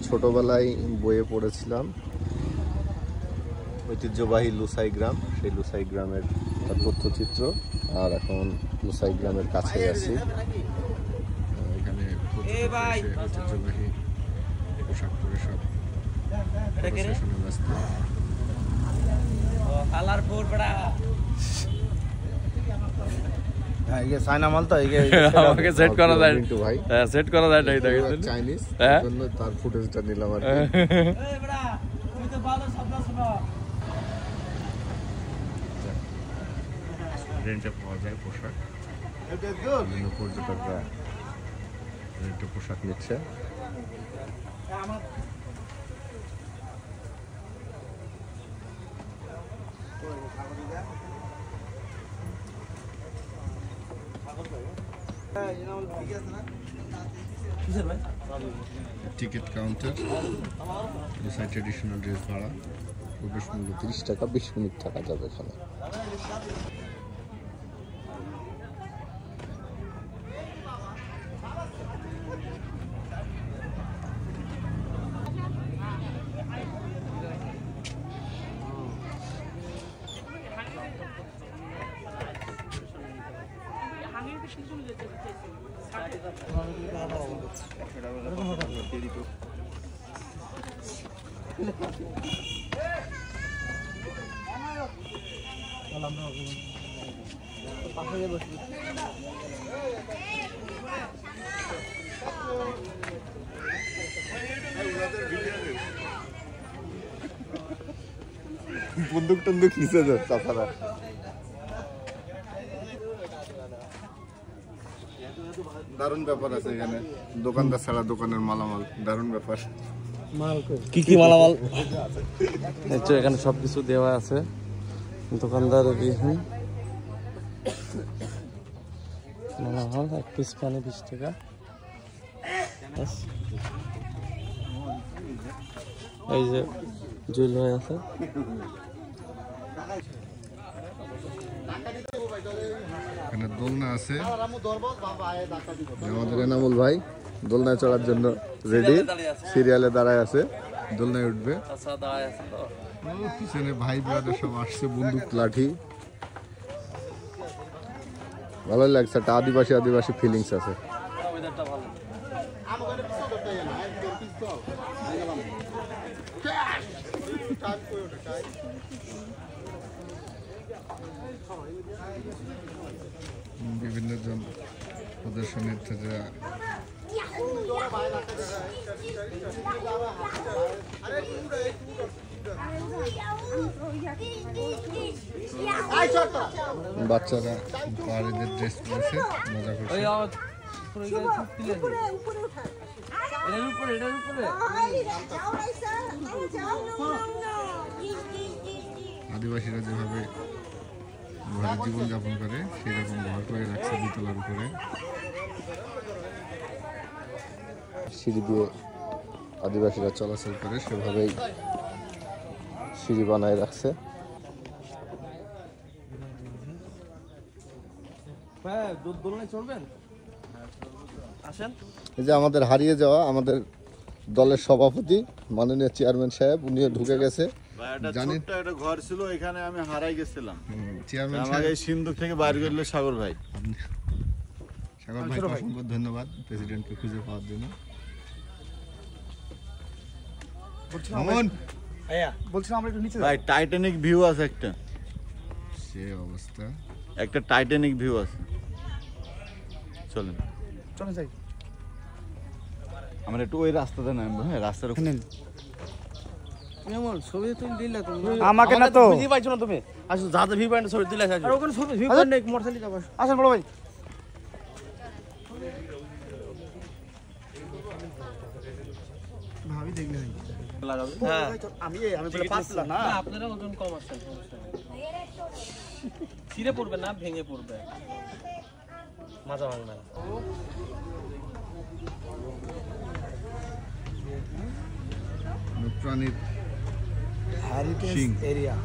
ছোটবেলায় বইয়ে পড়েছিলাম ঐতিহ্যবাহী লুসাই গ্রাম, সেই লুসাই গ্রামের তথ্যচিত্র। আর এখন লুসাই গ্রামের কাছে আছি। এখানে ঐতিহ্যবাহী পোশাক পরে সব ব্যস্ত। আমাকে সেট করা যায়, ভাই সেট করা যায় চাইনিজ, জন্য তার ফুটেজটা নিলাম আর কি। রেন্টে পাওয়া যায় পোশাক, বিভিন্ন পর্যটকরা রেন্টে পোশাক নিচ্ছে। টিকিট কাউন্টার, ট্রেডিশনাল ড্রেস ভাড়া, প্রবেশ মূল্য 30 টাকা, 20 মিনিট থাকা যাবে এখানে। বন্দুক টন্দুক নিচে তাছাড়া দারুণ ব্যাপার আছে এখানে। দোকানদার ছাড়া দোকানের মালামাল, দারুণ ব্যাপার। কি কি মালামাল এখানে সবকিছু দেওয়া আছে। দোকানদার মালামাল, এক পিস পানি 20 টাকা। এই যে জুয়েল ভাই আছে। এখানে দোলনা আছে, আমাদের এনামুল ভাই দোলনায় চড়ার জন্য রেডি, সিরিয়ালে দাঁড়ায় আছে, দোলনায় উঠবে। পিছনে ভাই ব্রাদার সব আসছে, বন্দুক লাঠি। ভালোই লাগছে, একটা আদিবাসী আদিবাসী ফিলিংস আছে। বিভিন্ন জন প্রদর্শনীর্থীরা বাচ্চারা পাহাড়িদের ড্রেস পরেছে, মজা করছে। আদিবাসীরা যেভাবে ঘরে জীবনযাপন করে সেই রকম ঘর করে রাখছে দ্বিতলার উপরে। সিঁড়ি দিয়ে আদিবাসীরা চলাচল করে, সেভাবেই সিঁড়ি বানায় রাখছে। এই যে আমাদের হারিয়ে যাওয়া আমাদের দলের সভাপতি মাননীয় চেয়ারম্যান সাহেব, উনিও ঢুকে গেছে। জানেন একটা ঘর ছিল, এখানে আমি হারাই গেছিলাম। চেয়ারম্যান আমাকে এই সিন্ধুক থেকে বাইরে করলো সাগর ভাই। সাগর ভাই অসংখ্য ধন্যবাদ প্রেসিডেন্টকে খুঁজে পাওয়ার জন্য। ভাই টাইটানিক ভিউ আছে একটা, সে অবস্থা, একটা টাইটানিক ভিউ আছে। চলেন চলে যাই, আমরা একটু ওই রাস্তাতে নামবো। হ্যাঁ, রাস্তার ওখানে ছবি তুলে দিলে আমাকে না তো বুঝি পাইছো না তুমি। আসো যাতে ভিউ পয়েন্ট ছবি তুলে আসো। আর ওখানে ছবি ভিউ পয়েন্ট নেই, মোটরসাইকেল যাবো। আসেন বড় ভাই। ভাবি দেখলে লাগাবে। হ্যাঁ আমি বলে পাঁচলা না, আপনারা ওজন কম আছে, ছিঁড়ে পড়বে না, ভেঙে পড়বে, মাজা ভাঙবে না। প্রাণীর হেরিটেজ এরিয়া।